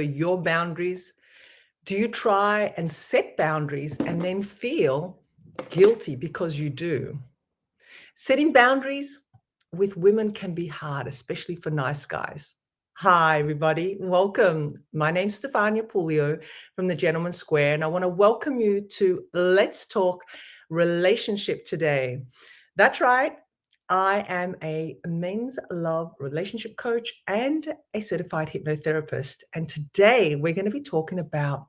your boundaries? Do you try and set boundaries and then feel guilty because you do? Setting boundaries with women can be hard, especially for nice guys. Hi, everybody. Welcome. My name's Stefania Pulio from the Gentleman's Square, and I want to welcome you to Let's Talk Relationship today. That's right. I am a men's love relationship coach and a certified hypnotherapist. And today we're going to be talking about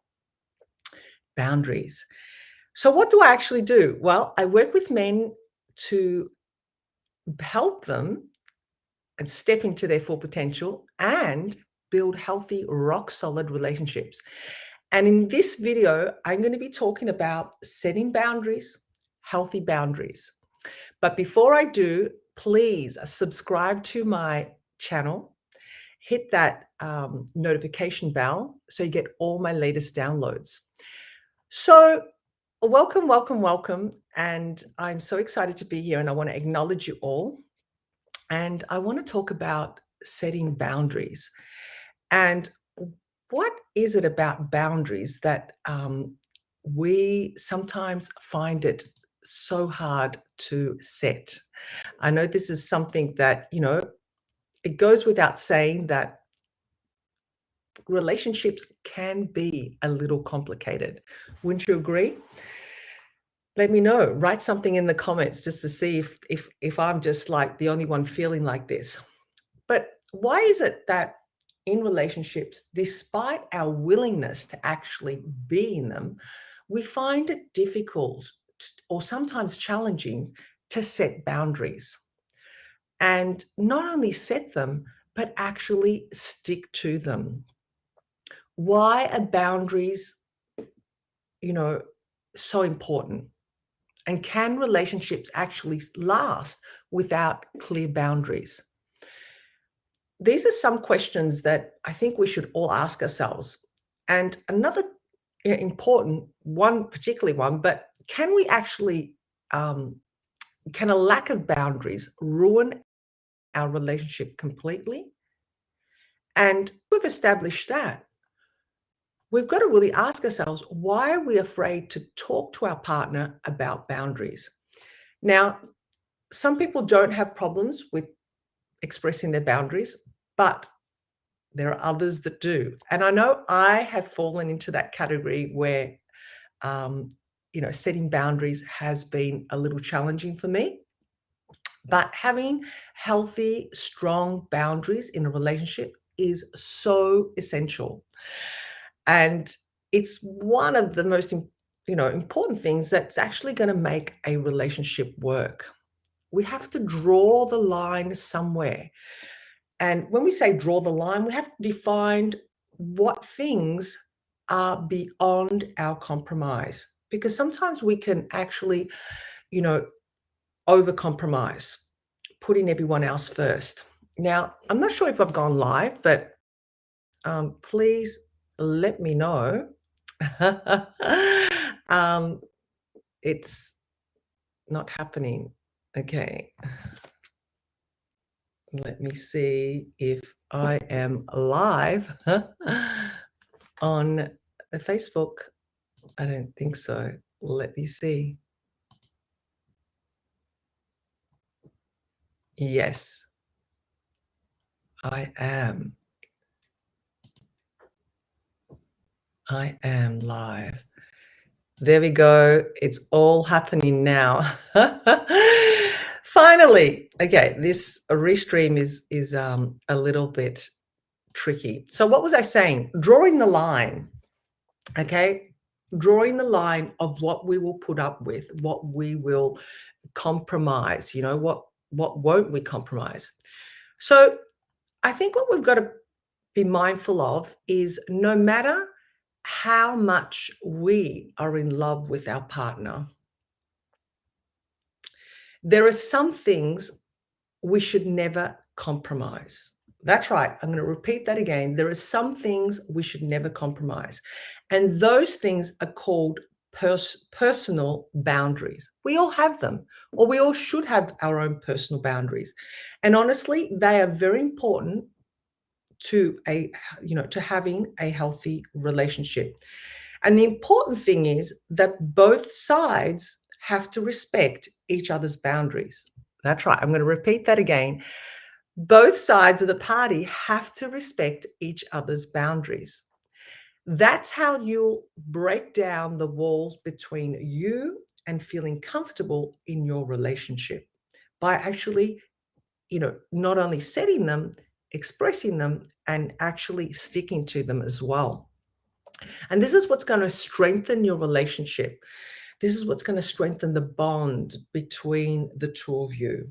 boundaries. So, what do I actually do? Well, I work with men to help them and step into their full potential and build healthy, rock solid relationships. And in this video, I'm going to be talking about setting boundaries, healthy boundaries. But before I do, please subscribe to my channel, hit that notification bell so you get all my latest downloads. So, welcome. And I'm so excited to be here, and I want to acknowledge you all. And I want to talk about setting boundaries. And what is it about boundaries that we sometimes find it so hard to set? I know this is something that, it goes without saying that relationships can be a little complicated. Wouldn't you agree? Let me know. Write something in the comments just to see if I'm just like the only one feeling like this. But why is it that in relationships, despite our willingness to actually be in them, we find it difficult or sometimes challenging to set boundaries? And not only set them, but actually stick to them. Why are boundaries, so important? And can relationships actually last without clear boundaries? These are some questions that I think we should all ask ourselves. And another important one, particularly one, but can we actually, can a lack of boundaries ruin our relationship completely? And we've established that. We've got to really ask ourselves, why are we afraid to talk to our partner about boundaries? Now, some people don't have problems with expressing their boundaries, but there are others that do. And I know I have fallen into that category where, setting boundaries has been a little challenging for me. But having healthy, strong boundaries in a relationship is so essential. And it's one of the most, important things that's actually going to make a relationship work. We have to draw the line somewhere. And when we say draw the line, we have to define what things are beyond our compromise. Because sometimes we can actually, over-compromise, putting everyone else first. Now, I'm not sure if I've gone live, but please let me know. It's not happening. Okay. Let me see if I am live on Facebook. I don't think so. Let me see. Yes, I am. I am live. There we go. It's all happening now. Finally. Okay, this restream is a little bit tricky. So what was I saying? Drawing the line. Okay, drawing the line of what we will put up with, what we will compromise. What won't we compromise? So I think what we've got to be mindful of is no matter how much we are in love with our partner, there are some things we should never compromise. That's right. I'm going to repeat that again. There are some things we should never compromise. And those things are called personal boundaries. We all have them, or we all should have our own personal boundaries. And honestly, they are very important to to having a healthy relationship. And the important thing is that both sides have to respect each other's boundaries. That's right. I'm going to repeat that again. Both sides of the party have to respect each other's boundaries. That's how you'll break down the walls between you and feeling comfortable in your relationship by actually, not only setting them, expressing them, and actually sticking to them as well. And this is what's going to strengthen your relationship. This is what's going to strengthen the bond between the two of you.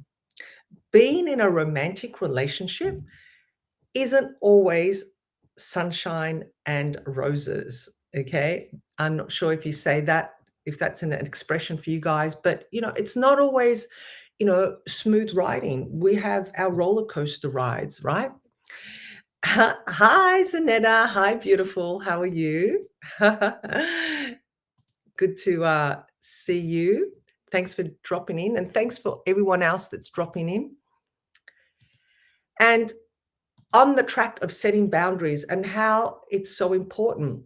Being in a romantic relationship isn't always sunshine and roses. Okay. I'm not sure if you say that, if that's an expression for you guys, but it's not always, smooth riding. We have our roller coaster rides, right? Hi, Zanetta. Hi, beautiful. How are you? Good to see you. Thanks for dropping in, and thanks for everyone else that's dropping in. And on the track of setting boundaries and how it's so important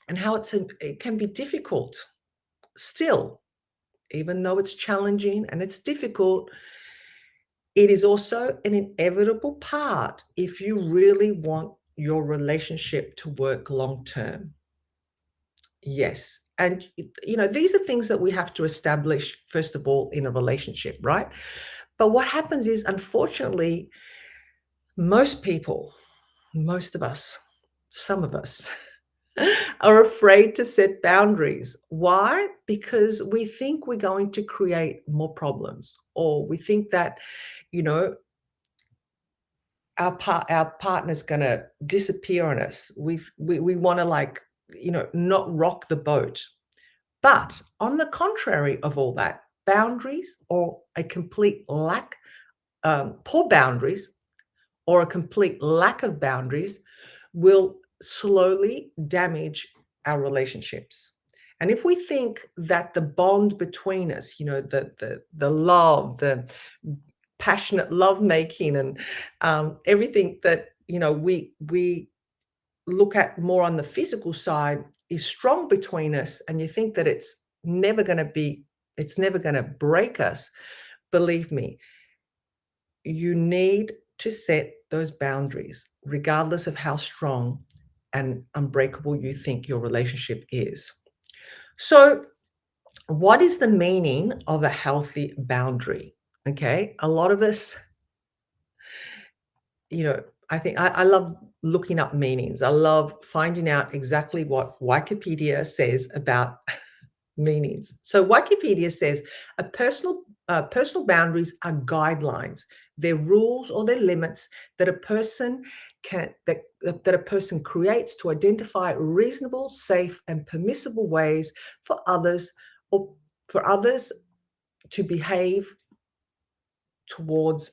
and how it can be difficult still, even though it's challenging and it's difficult, it is also an inevitable part if you really want your relationship to work long term. Yes. And, these are things that we have to establish, first of all, in a relationship, right? But what happens is, unfortunately, most people, most of us, some of us, are afraid to set boundaries. Why? Because we think we're going to create more problems, or we think that, you know, our partner's going to disappear on us. We want to, like, not rock the boat. But on the contrary of all that, boundaries or a complete lack, poor boundaries or a complete lack of boundaries will slowly damage our relationships. And if we think that the bond between us, the love, the passionate love making, and everything that we look at more on the physical side is strong between us, and you think that it's never going to break us, believe me, you need to set those boundaries, regardless of how strong and unbreakable you think your relationship is. So, what is the meaning of a healthy boundary? Okay, a lot of us, I think I love looking up meanings. I love finding out exactly what Wikipedia says about meanings. So Wikipedia says personal boundaries are guidelines. They're rules or they're limits that a person creates to identify reasonable, safe, and permissible ways for others to behave towards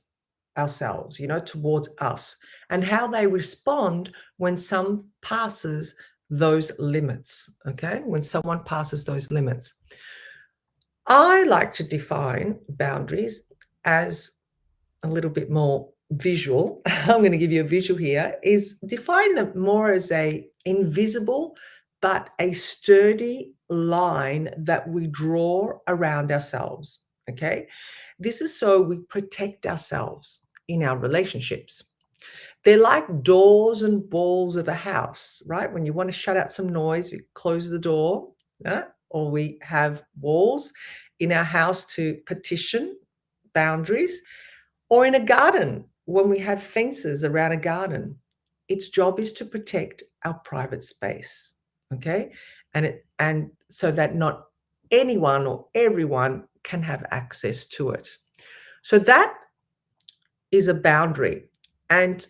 ourselves, towards us, and how they respond when someone passes those limits. Okay, when someone passes those limits. I like to define boundaries as a little bit more visual. I'm going to give you a visual here, is define them more as a invisible but a sturdy line that we draw around ourselves. Okay. This is so we protect ourselves in our relationships. They're like doors and walls of a house, right? When you want to shut out some noise, we close the door, or we have walls in our house to partition boundaries, or in a garden when we have fences around a garden. Its job is to protect our private space, okay? And so that not anyone or everyone can have access to it. So that is a boundary. And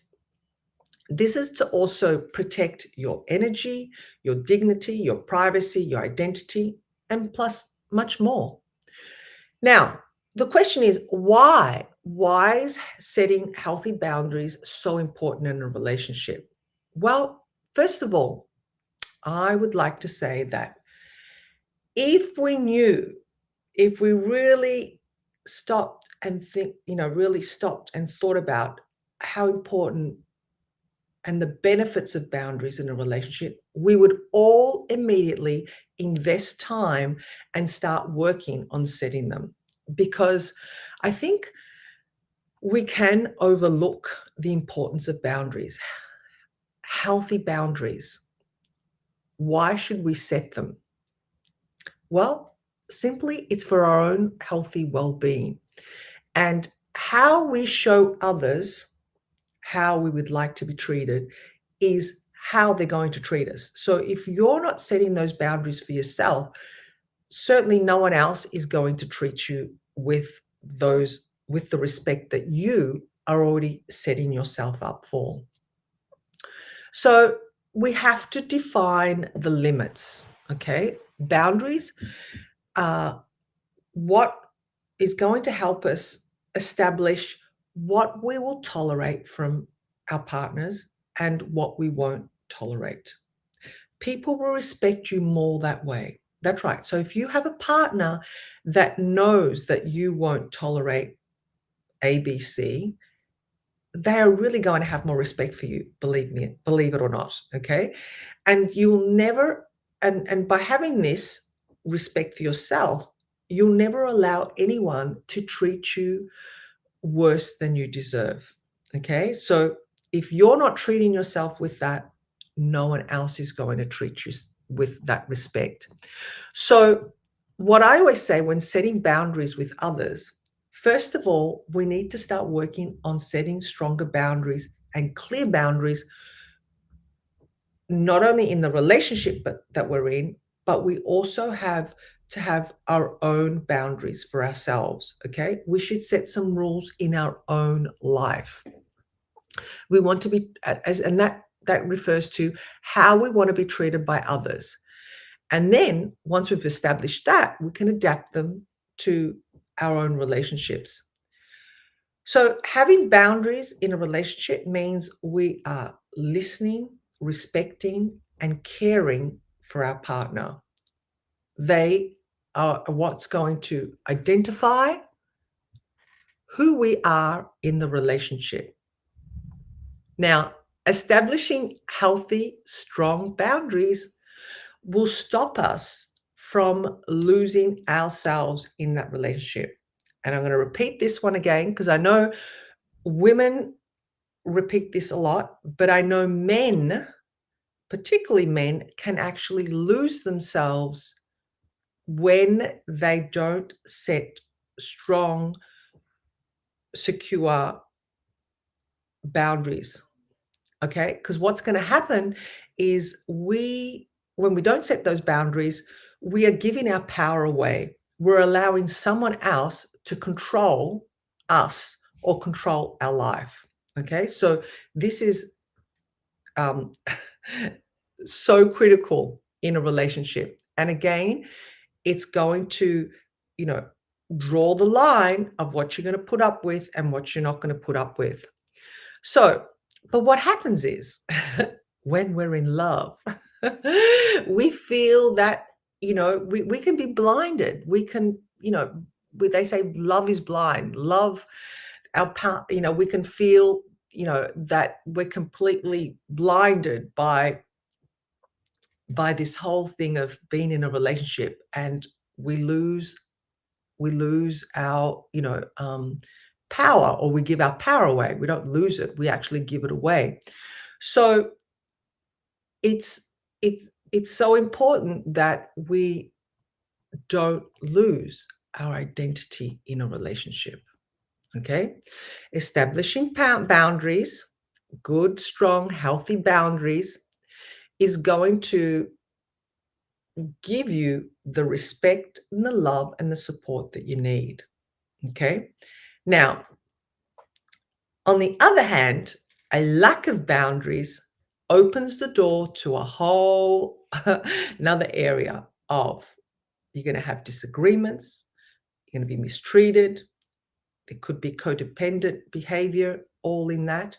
this is to also protect your energy, your dignity, your privacy, your identity, and plus much more. Now, the question is why? Why is setting healthy boundaries so important in a relationship? Well, first of all, I would like to say that if we really stopped and thought about how important and the benefits of boundaries in a relationship, we would all immediately invest time and start working on setting them. Because I think we can overlook the importance of boundaries, healthy boundaries. Why should we set them? Well, simply it's for our own healthy well-being. And how we show others how we would like to be treated is how they're going to treat us. So if you're not setting those boundaries for yourself, certainly no one else is going to treat you with the respect that you are already setting yourself up for. So we have to define the limits, okay? Boundaries are what is going to help us establish what we will tolerate from our partners and what we won't tolerate. People will respect you more that way. That's right. So if you have a partner that knows that you won't tolerate ABC, they are really going to have more respect for you, believe me, believe it or not. Okay. And you'll never, and by having this respect for yourself, you'll never allow anyone to treat you worse than you deserve. Okay. So if you're not treating yourself with that, no one else is going to treat you with that respect. So, what I always say when setting boundaries with others, first of all, we need to start working on setting stronger boundaries and clear boundaries, not only in the relationship that we're in, but we also have to have our own boundaries for ourselves. Okay. We should set some rules in our own life. We want to be, and that refers to how we want to be treated by others. And then once we've established that, we can adapt them to our own relationships. So having boundaries in a relationship means we are listening, respecting, and caring for our partner. They are what's going to identify who we are in the relationship. Now, establishing healthy, strong boundaries will stop us from losing ourselves in that relationship. And I'm going to repeat this one again because I know women repeat this a lot, but I know men, particularly men, can actually lose themselves when they don't set strong, secure boundaries. Okay? Because what's going to happen is when we don't set those boundaries, we are giving our power away. We're allowing someone else to control us or control our life. Okay? So this is um, so critical in a relationship. And again, it's going to, draw the line of what you're going to put up with and what you're not going to put up with. So, but what happens is when we're in love, we feel that, we can be blinded. We can, they say love is blind. Love, we can feel, that we're completely blinded by this whole thing of being in a relationship, and we lose our, power, or we give our power away. We don't lose it. We actually give it away. So it's so important that we don't lose our identity in a relationship. Okay? Establishing boundaries, good, strong, healthy boundaries, is going to give you the respect and the love and the support that you need. Okay? Now, on the other hand, a lack of boundaries opens the door to a whole another area of you're going to have disagreements, you're going to be mistreated, there could be codependent behavior, all in that.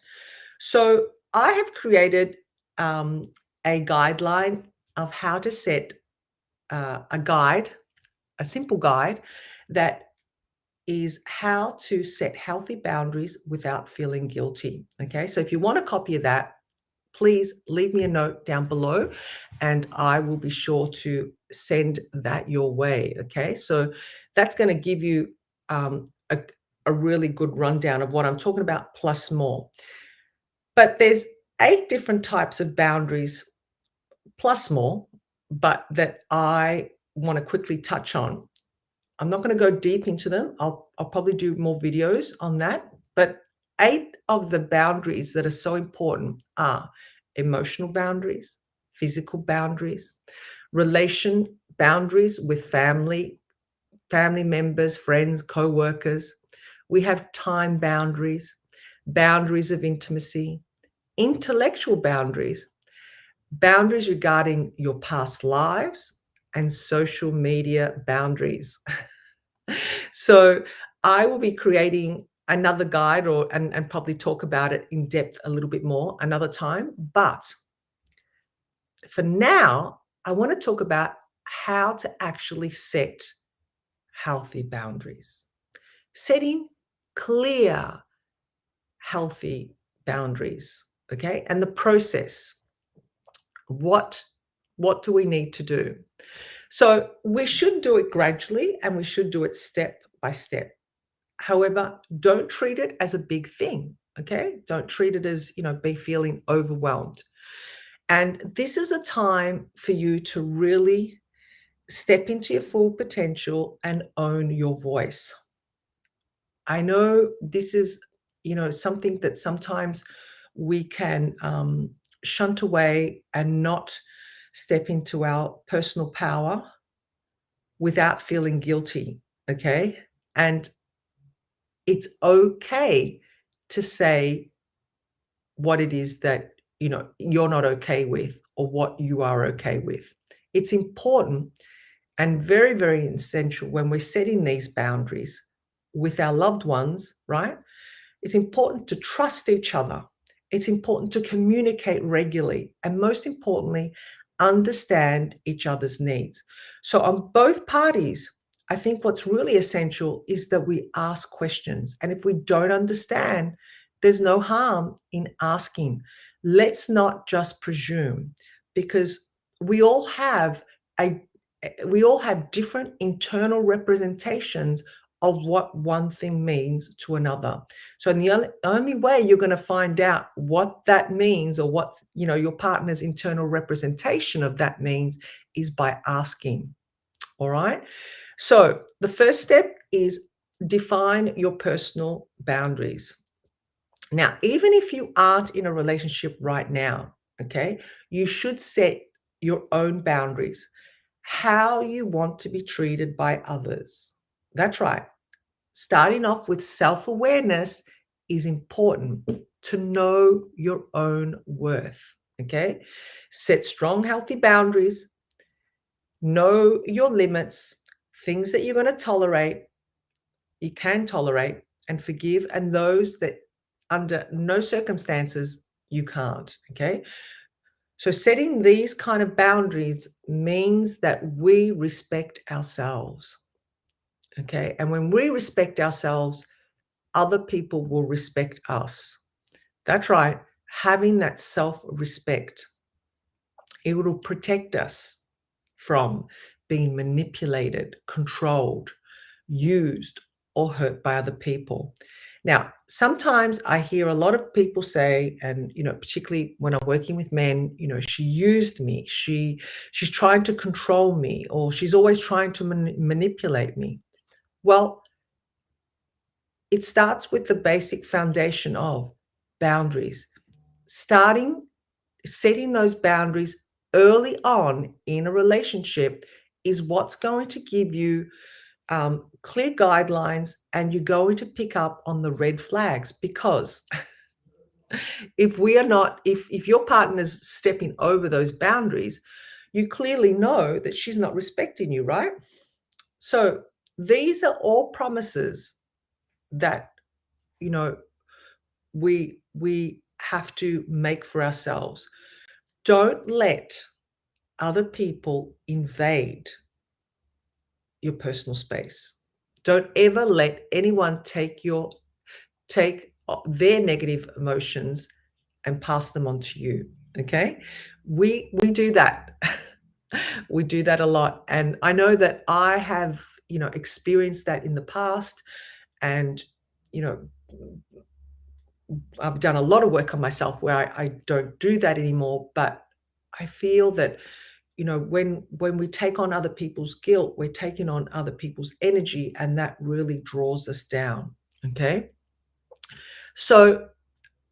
So I have created a guideline of how to set a simple guide that is how to set healthy boundaries without feeling guilty. Okay, so if you want a copy of that, please leave me a note down below and I will be sure to send that your way. Okay, so that's going to give you a really good rundown of what I'm talking about, plus more. But there's 8 different types of boundaries, plus more, but that I want to quickly touch on. I'm not going to go deep into them. I'll probably do more videos on that. But 8 of the boundaries that are so important are emotional boundaries, physical boundaries, relation boundaries with family members, friends, co-workers. We have time boundaries, boundaries of intimacy, intellectual boundaries, boundaries regarding your past lives, and social media boundaries. So I will be creating another guide and probably talk about it in depth a little bit more another time. But for now, I want to talk about how to actually set healthy boundaries. Setting clear, healthy boundaries, okay? And the process. What do we need to do? So we should do it gradually and we should do it step by step. However, don't treat it as a big thing, okay? Don't treat it as, be feeling overwhelmed. And this is a time for you to really step into your full potential and own your voice. I know this is, something that sometimes we can shunt away and not step into our personal power without feeling guilty, okay? And it's okay to say what it is that, you're not okay with or what you are okay with. It's important and very, very essential when we're setting these boundaries with our loved ones, right? It's important to trust each other. It's important to communicate regularly. And most importantly, understand each other's needs. So, on both parties, I think what's really essential is that we ask questions. And if we don't understand, there's no harm in asking. Let's not just presume, because we all have a we all have different internal representations of what one thing means to another. So the only way you're going to find out what that means, or what, your partner's internal representation of that means, is by asking. All right. So the first step is define your personal boundaries. Now, even if you aren't in a relationship right now, okay, you should set your own boundaries, how you want to be treated by others. That's right. Starting off with self-awareness is important, to know your own worth, okay? Set strong, healthy boundaries, know your limits, things that you're going to tolerate, you can tolerate and forgive, and those that under no circumstances you can't, okay? So setting these kind of boundaries means that we respect ourselves, okay? And when we respect ourselves, other people will respect us. That's right. Having that self-respect, it will protect us from being manipulated, controlled, used, or hurt by other people. Now, sometimes I hear a lot of people say, and particularly when I'm working with men, she used me, she's trying to control me, or she's always trying to manipulate me. Well, it starts with the basic foundation of boundaries. Setting those boundaries early on in a relationship is what's going to give you clear guidelines, and you're going to pick up on the red flags. Because if your partner's stepping over those boundaries, you clearly know that she's not respecting you, right? So these are all promises that, we have to make for ourselves. Don't let other people invade your personal space. Don't ever let anyone take their negative emotions and pass them on to you. Okay, we do that. We do that a lot, and I know that I have, experienced that in the past, and you know, I've done a lot of work on myself where I don't do that anymore. But I feel that, when we take on other people's guilt, we're taking on other people's energy, and that really draws us down. Okay, so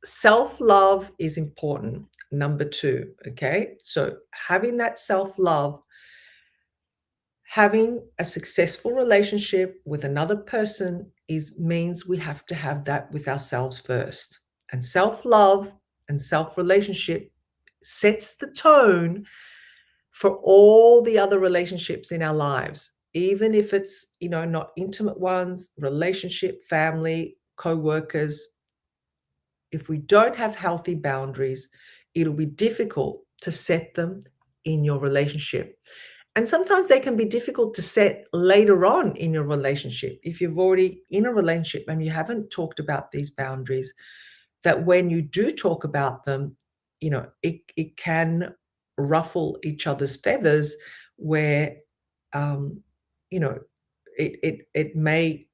self love is important. Number two, okay, so having that self love, having a successful relationship with another person is means we have to have that with ourselves first. And self-love and self-relationship sets the tone for all the other relationships in our lives, even if it's, not intimate ones, relationship, family, co-workers. If we don't have healthy boundaries, it'll be difficult to set them in your relationship. And sometimes they can be difficult to set later on in your relationship. If you've already in a relationship and you haven't talked about these boundaries, that when you do talk about them, it can ruffle each other's feathers where, um, you know, it may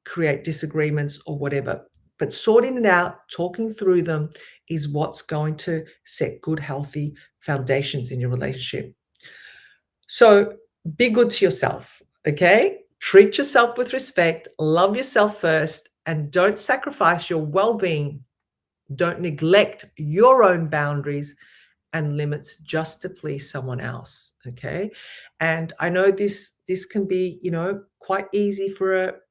create disagreements or whatever. But sorting it out, talking through them is what's going to set good, healthy foundations in your relationship. So be good to yourself, okay? Treat yourself with respect, love yourself first, and don't sacrifice your well being. Don't neglect your own boundaries and limits just to please someone else, okay? And I know this can be, quite easy for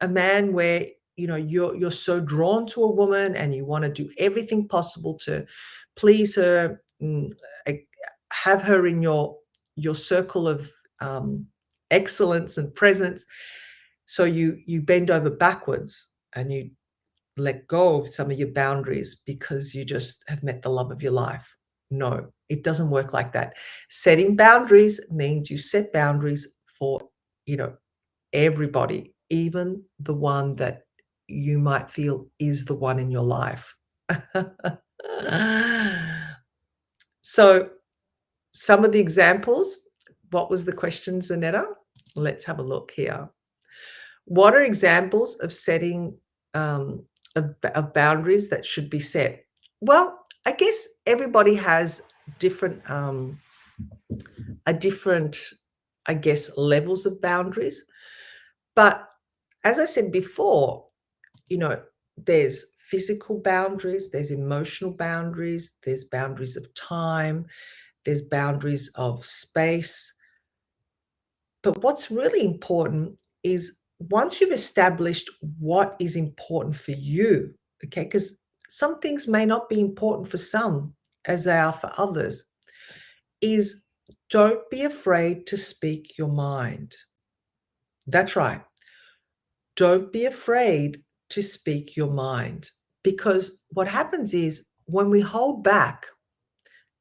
a man where, you're so drawn to a woman and you want to do everything possible to please her, eh, have her in your circle of excellence and presence. So you bend over backwards and you let go of some of your boundaries because you just have met the love of your life. No, it doesn't work like that. Setting boundaries means you set boundaries for, you know, everybody, even the one that you might feel is the one in your life. So, some of the examples, what was the question, Zanetta? Let's have a look here. What are examples of setting of boundaries that should be set? Well, I guess everybody has different a different, I guess, levels of boundaries. But as I said before, there's physical boundaries, there's emotional boundaries, there's boundaries of time, there's boundaries of space. But what's really important is once you've established what is important for you, okay, because some things may not be important for some as they are for others, is don't be afraid to speak your mind. That's right. Don't be afraid to speak your mind because what happens is when we hold back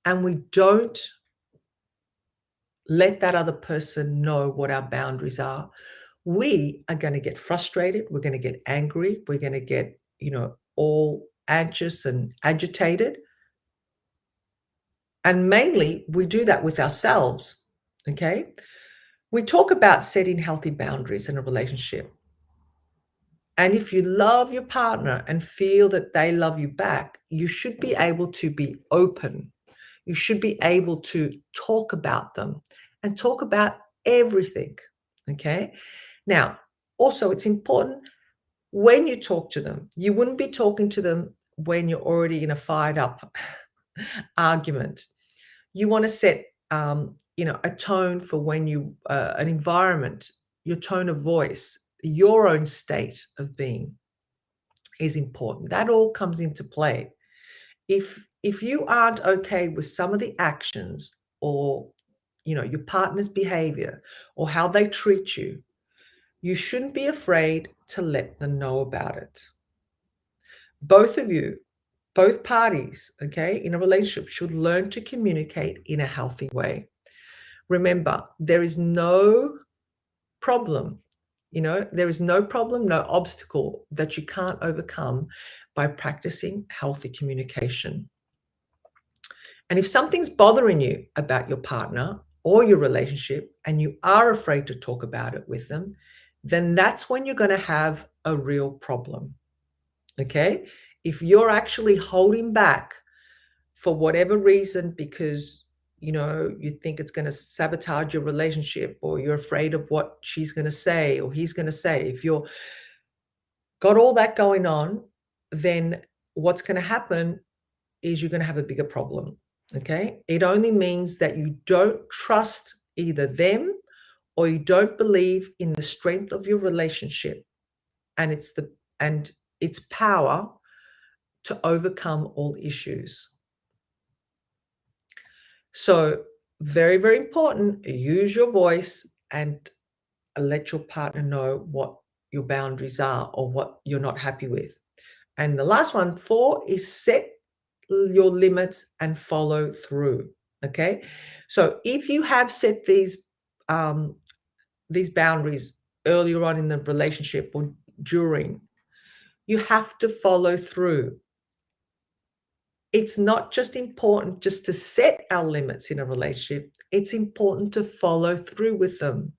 and we don't let that other person know what our boundaries are, we are going to get frustrated. We're going to get angry. We're going to get, all anxious and agitated. And mainly, we do that with ourselves. Okay. We talk about setting healthy boundaries in a relationship. And if you love your partner and feel that they love you back, you should be able to be open. You should be able to talk about them and talk about everything. Okay. Now, also, it's important when you talk to them, you wouldn't be talking to them when you're already in a fired up argument. You want to set, a tone for when an environment, your tone of voice, your own state of being is important. That all comes into play. If you aren't okay with some of the actions or your partner's behavior or how they treat you, you shouldn't be afraid to let them know about it. Both of you, both parties, okay, in a relationship should learn to communicate in a healthy way. Remember, there is no problem, there is no problem, no obstacle that you can't overcome by practicing healthy communication. And if something's bothering you about your partner or your relationship and you are afraid to talk about it with them, then that's when you're going to have a real problem. Okay? If you're actually holding back for whatever reason because you think it's going to sabotage your relationship, or you're afraid of what she's going to say or he's going to say, if you're got all that going on, then what's going to happen is you're going to have a bigger problem. Okay? It only means that you don't trust either them, or you don't believe in the strength of your relationship and its power to overcome all issues. So, very, very important, use your voice and let your partner know what your boundaries are or what you're not happy with. And the last one, 4, is set your limits and follow through. Okay. So if you have set these boundaries earlier on in the relationship or during, you have to follow through. It's not just important just to set our limits in a relationship, it's important to follow through with them.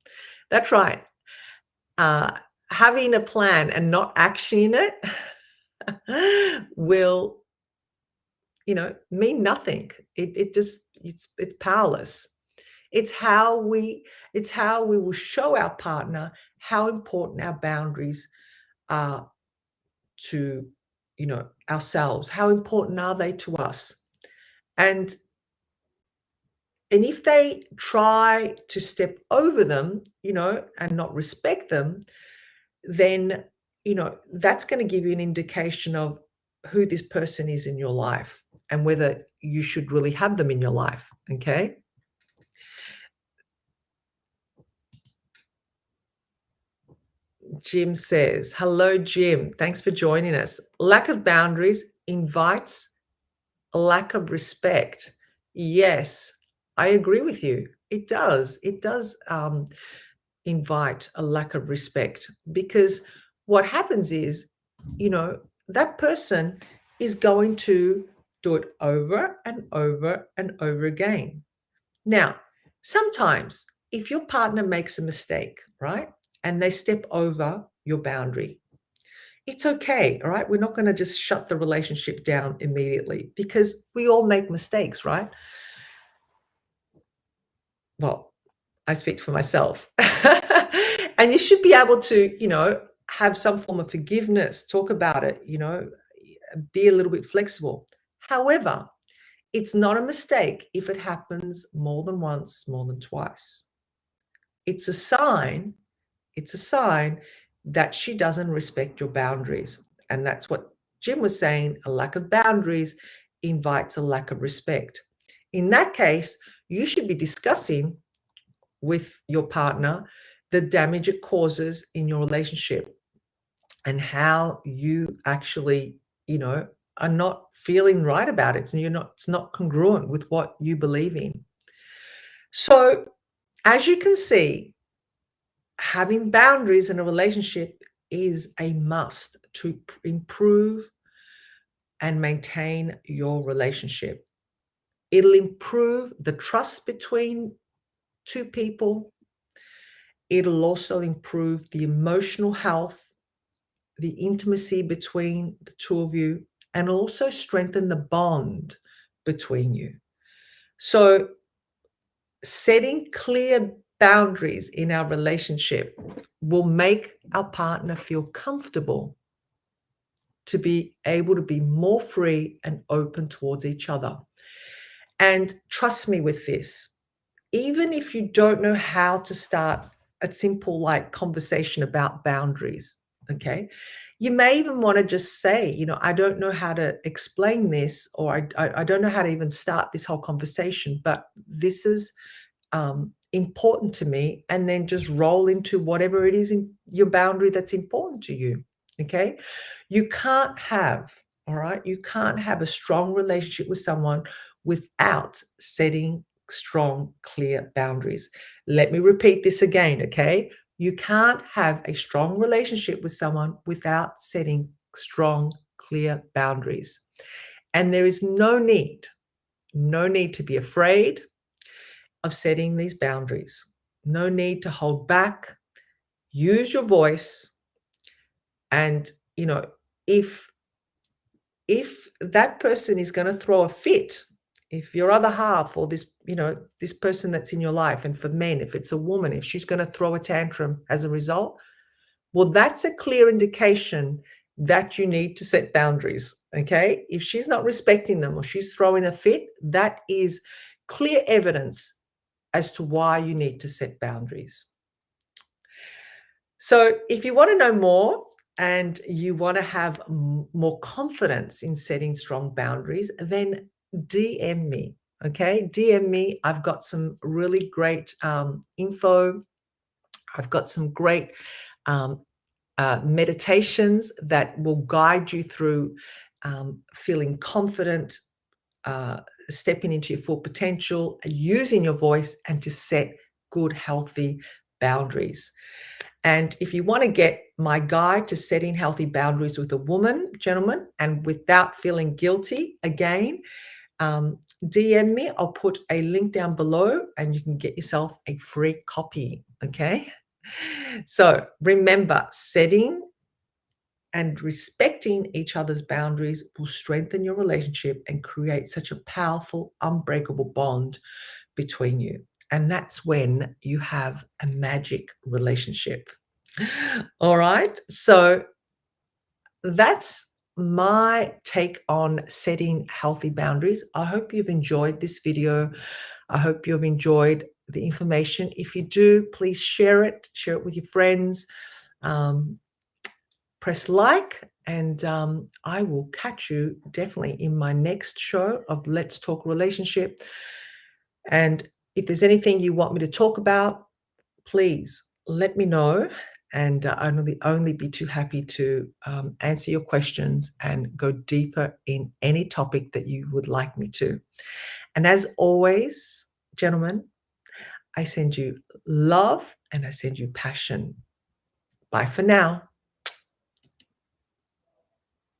That's right. Having a plan and not actioning it will, mean nothing. It's powerless. It's how we will show our partner how important our boundaries are to, ourselves. How important are they to us? And if they try to step over them, and not respect them, then, that's going to give you an indication of who this person is in your life and whether you should really have them in your life. Okay. Jim says, hello, Jim. Thanks for joining us. Lack of boundaries invites a lack of respect. Yes, I agree with you. It does. It does invite a lack of respect, because what happens is, that person is going to do it over and over and over again. Now, sometimes if your partner makes a mistake, right, and they step over your boundary, it's okay, all right? We're not going to just shut the relationship down immediately, because we all make mistakes, right? Well, I speak for myself. And you should be able to, have some form of forgiveness, talk about it, be a little bit flexible. However, it's not a mistake if it happens more than once, more than twice. It's a sign, that she doesn't respect your boundaries. And that's what Jim was saying, a lack of boundaries invites a lack of respect. In that case, you should be discussing with your partner the damage it causes in your relationship and how you actually, are not feeling right about it. And it's not congruent with what you believe in. So, as you can see, having boundaries in a relationship is a must to improve and maintain your relationship. It'll improve the trust between two people. It'll also improve the emotional health, the intimacy between the two of you, and also strengthen the bond between you. So, setting clear boundaries in our relationship will make our partner feel comfortable to be able to be more free and open towards each other. And trust me with this, even if you don't know how to start a simple conversation about boundaries, okay, you may even want to just say, I don't know how to explain this, or I don't know how to even start this whole conversation, but this is important to me, and then just roll into whatever it is in your boundary that's important to you. Okay. You can't have a strong relationship with someone without setting strong, clear boundaries. Let me repeat this again. Okay. You can't have a strong relationship with someone without setting strong, clear boundaries. And there is no need No need to be afraid of setting these boundaries. No need to hold back. Use your voice. And, you know, if that person is going to throw a fit, if your other half or this, this person that's in your life, and for men, if it's a woman, if she's going to throw a tantrum as a result, well, that's a clear indication that you need to set boundaries. Okay. If she's not respecting them or she's throwing a fit, that is clear evidence as to why you need to set boundaries. So if you want to know more and you want to have more confidence in setting strong boundaries, then DM me. Okay. DM me. I've got some really great info. I've got some great meditations that will guide you through feeling confident, stepping into your full potential, using your voice, and to set good, healthy boundaries. And if you want to get my guide to setting healthy boundaries with a woman, gentlemen, and without feeling guilty, again, DM me. I'll put a link down below and you can get yourself a free copy. Okay. So remember, setting and respecting each other's boundaries will strengthen your relationship and create such a powerful, unbreakable bond between you. And that's when you have a magic relationship. All right. So that's my take on setting healthy boundaries. I hope you've enjoyed this video. I hope you've enjoyed the information. If you do, please share it with your friends. Press like, and I will catch you definitely in my next show of Let's Talk Relationship. And if there's anything you want me to talk about, please let me know. And I'll only be too happy to answer your questions and go deeper in any topic that you would like me to. And as always, gentlemen, I send you love and I send you passion. Bye for now.